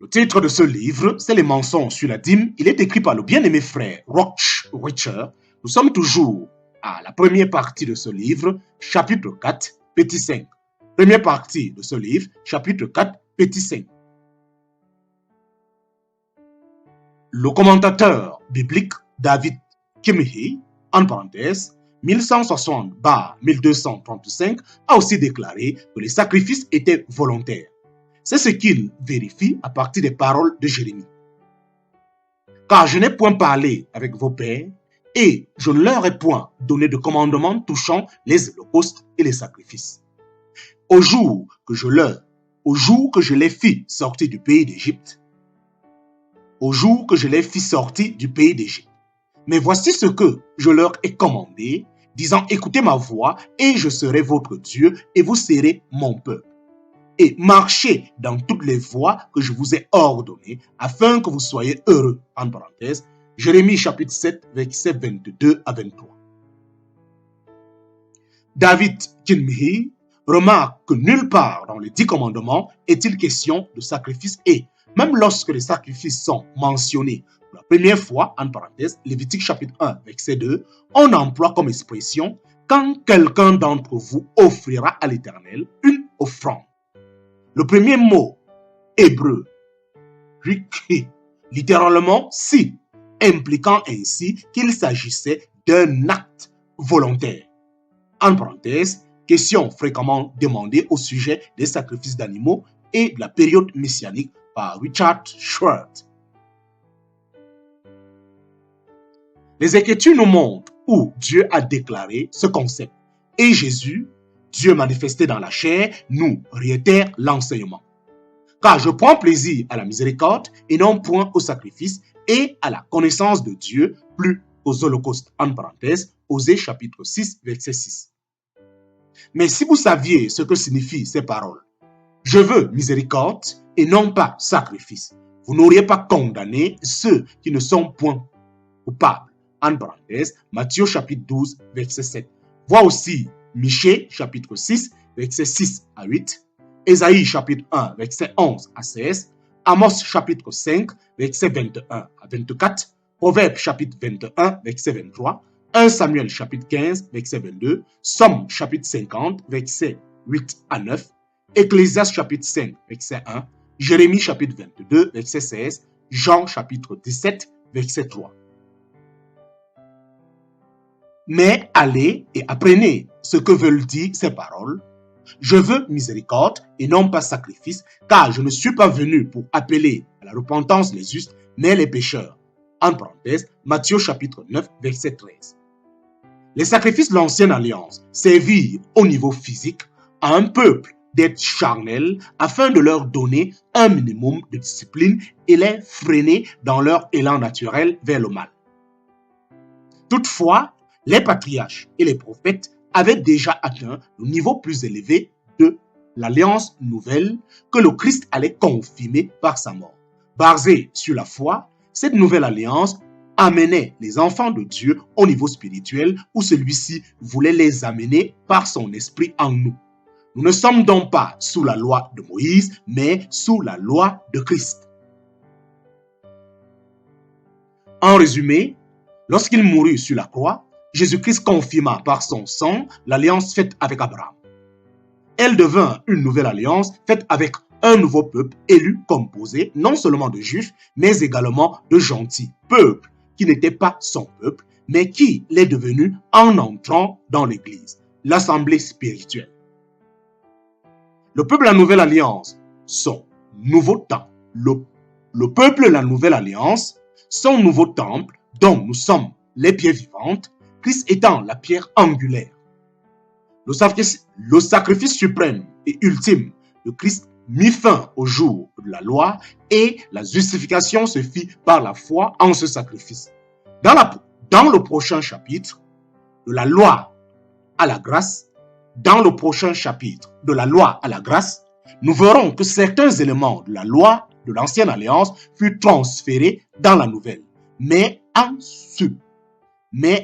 Le titre de ce livre, c'est Les mensonges sur la dîme. Il est écrit par le bien-aimé frère Roach Richer. Nous sommes toujours à la première partie de ce livre, chapitre 4, petit 5. Première partie de ce livre, chapitre 4, petit 5. Le commentateur biblique David Kimhi, en parenthèse, 1160-1235, a aussi déclaré que les sacrifices étaient volontaires. C'est ce qu'il vérifie à partir des paroles de Jérémie. Car je n'ai point parlé avec vos pères, et je ne leur ai point donné de commandement touchant les holocaustes et les sacrifices. Au jour que je les fis sortir du pays d'Égypte, Mais voici ce que je leur ai commandé, disant, écoutez ma voix, et je serai votre Dieu, et vous serez mon peuple. Et marchez dans toutes les voies que je vous ai ordonnées, afin que vous soyez heureux. En parenthèse, Jérémie chapitre 7, versets 22 à 23. David Kimhi remarque que nulle part dans les 10 commandements est-il question de sacrifice, et même lorsque les sacrifices sont mentionnés pour la première fois, en parenthèse, Lévitique chapitre 1, verset 2, on emploie comme expression quand quelqu'un d'entre vous offrira à l'Éternel une offrande. Le premier mot hébreu, rikhi, littéralement si, impliquant ainsi qu'il s'agissait d'un acte volontaire. En parenthèse, question fréquemment demandée au sujet des sacrifices d'animaux et de la période messianique par Richard Schwartz. Les Écritures nous montrent où Dieu a déclaré ce concept. Et Jésus, Dieu manifesté dans la chair, nous réitère l'enseignement. Car je prends plaisir à la miséricorde et non point au sacrifice et à la connaissance de Dieu plus qu'aux holocaustes. En parenthèse, Osée chapitre 6, verset 6. Mais si vous saviez ce que signifient ces paroles, je veux miséricorde et non pas sacrifice, vous n'auriez pas condamné ceux qui ne sont point coupables. En parenthèse, Matthieu chapitre 12, verset 7. Vois aussi Michée chapitre 6, verset 6 à 8. Ésaïe chapitre 1, verset 11 à 16. Amos chapitre 5, verset 21 à 24. Proverbe chapitre 21, verset 23. 1 Samuel chapitre 15, verset 22. Somme chapitre 50, verset 8 à 9. Ecclésiaste chapitre 5, verset 1. Jérémie chapitre 22, verset 16. Jean chapitre 17, verset 3. Mais allez et apprenez ce que veulent dire ces paroles. Je veux miséricorde et non pas sacrifice, car je ne suis pas venu pour appeler à la repentance les justes, mais les pécheurs. En parenthèse, Matthieu chapitre 9, verset 13. Les sacrifices de l'ancienne alliance servirent au niveau physique à un peuple d'être charnel afin de leur donner un minimum de discipline et les freiner dans leur élan naturel vers le mal. Toutefois, les patriarches et les prophètes avaient déjà atteint le niveau plus élevé de l'alliance nouvelle que le Christ allait confirmer par sa mort. Basée sur la foi, cette nouvelle alliance amenait les enfants de Dieu au niveau spirituel où celui-ci voulait les amener par son esprit en nous. Nous ne sommes donc pas sous la loi de Moïse, mais sous la loi de Christ. En résumé, lorsqu'il mourut sur la croix, Jésus-Christ confirma par son sang l'alliance faite avec Abraham. Elle devint une nouvelle alliance faite avec un nouveau peuple élu composé non seulement de juifs, mais également de gentils peuples qui n'étaient pas son peuple, mais qui l'est devenu en entrant dans l'Église, l'assemblée spirituelle. Le peuple de la nouvelle alliance, son nouveau temple. Le peuple de la nouvelle alliance, son nouveau temple, dont nous sommes les pierres vivantes, Christ étant la pierre angulaire. Le sacrifice suprême et ultime de Christ mit fin au jour de la loi et la justification se fit par la foi en ce sacrifice. Dans le prochain chapitre de la loi à la grâce, nous verrons que certains éléments de la loi de l'ancienne alliance furent transférés dans la nouvelle, mais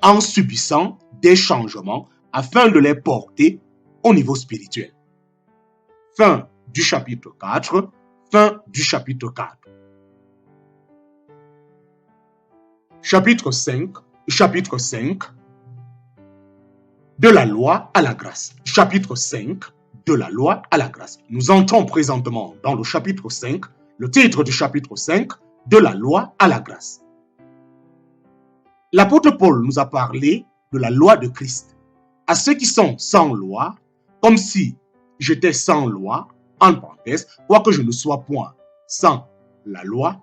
en subissant des changements afin de les porter au niveau spirituel. Fin du chapitre 4, Fin du chapitre 4. Chapitre 5. De la loi à la grâce. Chapitre 5. De la loi à la grâce. Nous entrons présentement dans le chapitre 5. Le titre du chapitre 5. De la loi à la grâce. L'apôtre Paul nous a parlé de la loi de Christ. À ceux qui sont sans loi, comme si j'étais sans loi, en parenthèse, quoique je ne sois point sans la loi,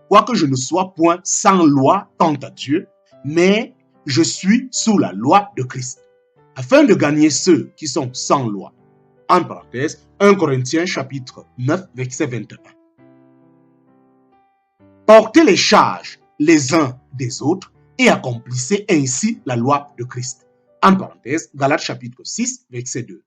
quoique je ne sois point sans loi quant à Dieu, mais je suis sous la loi de Christ, afin de gagner ceux qui sont sans loi. En parenthèse, 1 Corinthiens chapitre 9, verset 21. Portez les charges les uns des autres et accomplissez ainsi la loi de Christ. En parenthèse, Galates chapitre 6, verset 2.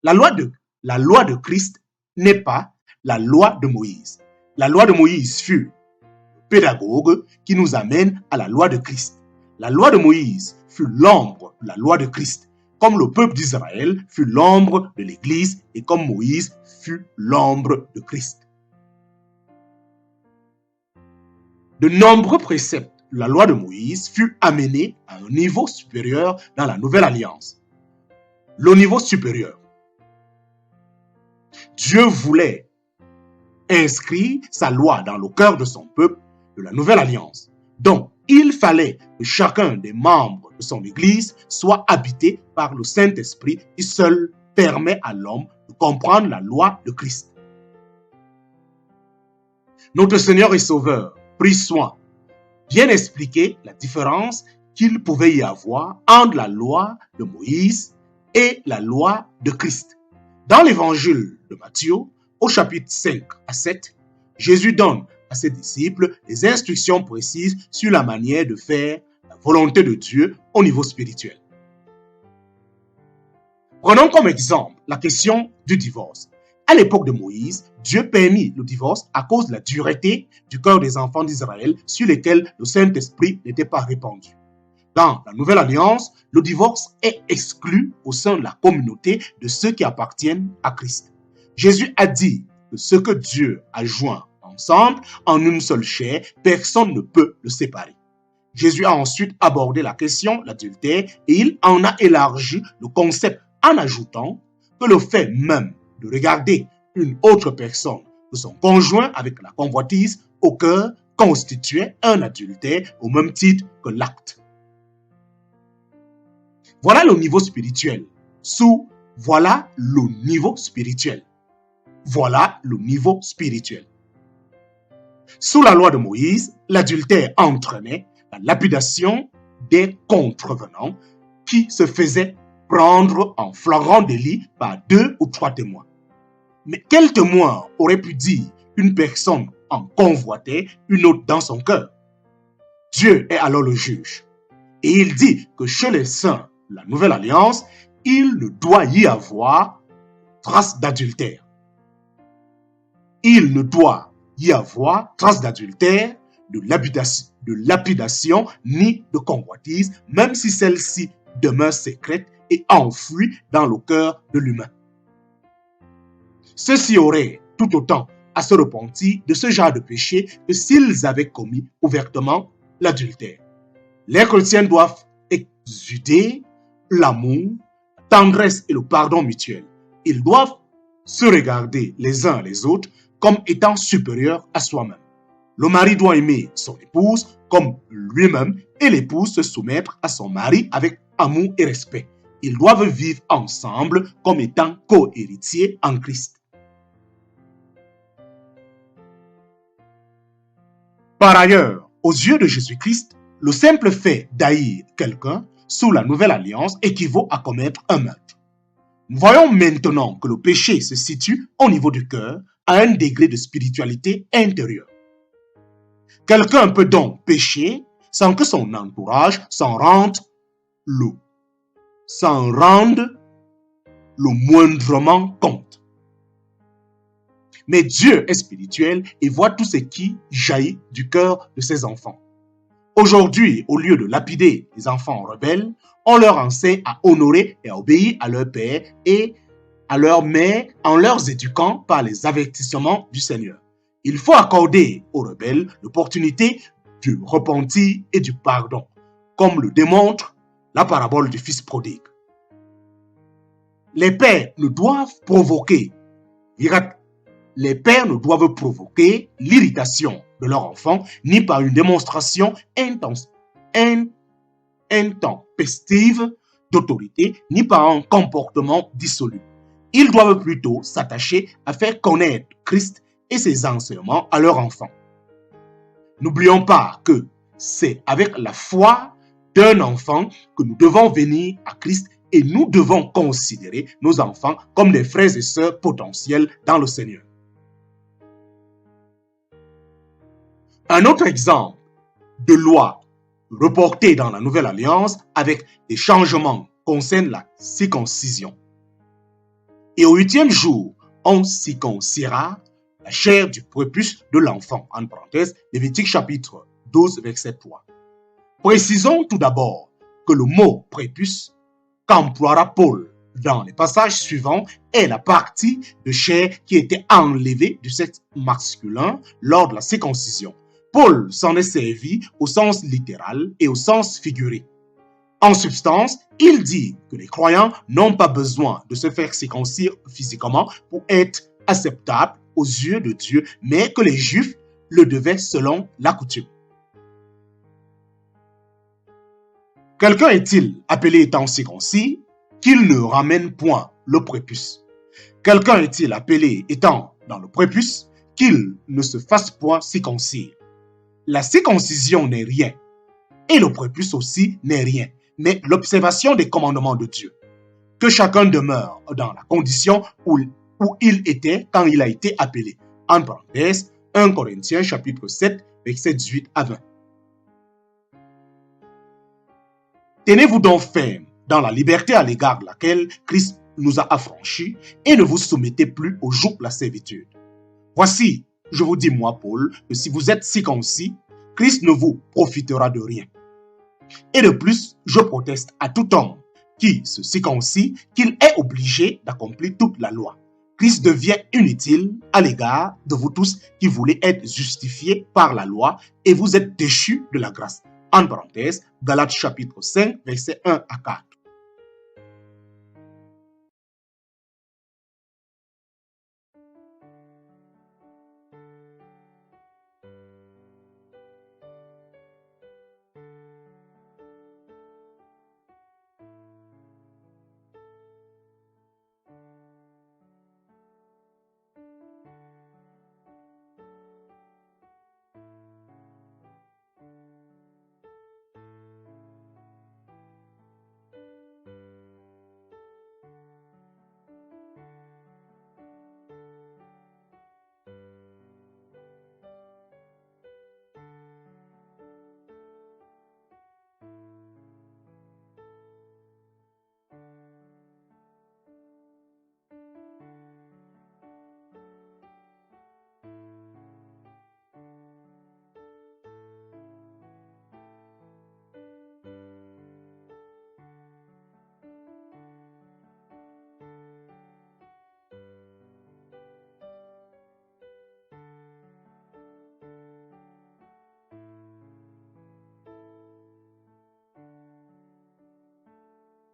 La loi de Christ n'est pas la loi de Moïse. La loi de Moïse fut le pédagogue qui nous amène à la loi de Christ. La loi de Moïse fut l'ombre de la loi de Christ, comme le peuple d'Israël fut l'ombre de l'Église et comme Moïse fut l'ombre de Christ. De nombreux préceptes de la loi de Moïse furent amenés à un niveau supérieur dans la Nouvelle Alliance. Le niveau supérieur. Dieu voulait inscrire sa loi dans le cœur de son peuple de la Nouvelle Alliance. Donc, il fallait que chacun des membres de son Église soit habité par le Saint-Esprit qui seul permet à l'homme de comprendre la loi de Christ. Notre Seigneur et Sauveur prit soin bien expliquer la différence qu'il pouvait y avoir entre la loi de Moïse et la loi de Christ. Dans l'évangile de Matthieu, au chapitre 5 à 7, Jésus donne à ses disciples des instructions précises sur la manière de faire la volonté de Dieu au niveau spirituel. Prenons comme exemple la question du divorce. À l'époque de Moïse, Dieu permit le divorce à cause de la dureté du cœur des enfants d'Israël sur lesquels le Saint-Esprit n'était pas répandu. Dans la Nouvelle Alliance, le divorce est exclu au sein de la communauté de ceux qui appartiennent à Christ. Jésus a dit que ce que Dieu a joint ensemble en une seule chair, personne ne peut le séparer. Jésus a ensuite abordé la question de l'adultère et il en a élargi le concept en ajoutant que le fait même de regarder une autre personne que son conjoint avec la convoitise au cœur constituait un adultère au même titre que l'acte. Voilà le niveau spirituel. Voilà le niveau spirituel. Voilà le niveau spirituel. Sous la loi de Moïse, l'adultère entraînait la lapidation des contrevenants qui se faisaient prendre en flagrant délit par 2 ou 3 témoins. Mais quel témoin aurait pu dire qu'une personne en convoitait une autre dans son cœur? Dieu est alors le juge. Et il dit que chez les saints de la Nouvelle Alliance, il ne doit y avoir trace d'adultère. Il ne doit y avoir trace d'adultère, de lapidation, ni de convoitise, même si celle-ci demeure secrète et enfouie dans le cœur de l'humain. Ceux-ci auraient tout autant à se repentir de ce genre de péché que s'ils avaient commis ouvertement l'adultère. Les chrétiens doivent exuder l'amour, la tendresse et le pardon mutuel. Ils doivent se regarder les uns les autres comme étant supérieurs à soi-même. Le mari doit aimer son épouse comme lui-même et l'épouse se soumettre à son mari avec amour et respect. Ils doivent vivre ensemble comme étant co-héritiers en Christ. Par ailleurs, aux yeux de Jésus-Christ, le simple fait d'haïr quelqu'un sous la Nouvelle Alliance équivaut à commettre un meurtre. Nous voyons maintenant que le péché se situe au niveau du cœur à un degré de spiritualité intérieure. Quelqu'un peut donc pécher sans que son entourage s'en rende le moindrement compte. Mais Dieu est spirituel et voit tout ce qui jaillit du cœur de ses enfants. Aujourd'hui, au lieu de lapider les enfants rebelles, on leur enseigne à honorer et à obéir à leur père et à leurs mères en leur éduquant par les avertissements du Seigneur. Il faut accorder aux rebelles l'opportunité du repentir et du pardon, comme le démontre la parabole du fils prodigue. Les pères ne doivent provoquer l'irritation de leur enfant ni par une démonstration intempestive d'autorité, ni par un comportement dissolu. Ils doivent plutôt s'attacher à faire connaître Christ et ses enseignements à leur enfant. N'oublions pas que c'est avec la foi d'un enfant que nous devons venir à Christ et nous devons considérer nos enfants comme des frères et sœurs potentiels dans le Seigneur. Un autre exemple de loi reportée dans la Nouvelle Alliance avec des changements concerne la circoncision. Et au 8e jour, on circoncira la chair du prépuce de l'enfant, en parenthèse, Lévitique chapitre 12, verset 3. Précisons tout d'abord que le mot prépuce qu'emploiera Paul dans les passages suivants est la partie de chair qui était enlevée du sexe masculin lors de la circoncision. Paul s'en est servi au sens littéral et au sens figuré. En substance, il dit que les croyants n'ont pas besoin de se faire circoncire physiquement pour être acceptables aux yeux de Dieu, mais que les Juifs le devaient selon la coutume. Quelqu'un est-il appelé étant circoncis qu'il ne ramène point le prépuce? Quelqu'un est-il appelé étant dans le prépuce qu'il ne se fasse point circoncire? La circoncision n'est rien, et le prépuce aussi n'est rien, mais l'observation des commandements de Dieu. Que chacun demeure dans la condition où il était quand il a été appelé. En parenthèse, 1 Corinthiens chapitre 7, versets 18 à 20. Tenez-vous donc ferme dans la liberté à l'égard de laquelle Christ nous a affranchis et ne vous soumettez plus au joug de la servitude. Voici, je vous dis moi, Paul, que si vous êtes circoncis, Christ ne vous profitera de rien. Et de plus, je proteste à tout homme qui se circoncit qu'il est obligé d'accomplir toute la loi. Christ devient inutile à l'égard de vous tous qui voulez être justifiés par la loi et vous êtes déchus de la grâce. En parenthèse, Galates chapitre 5, versets 1 à 4.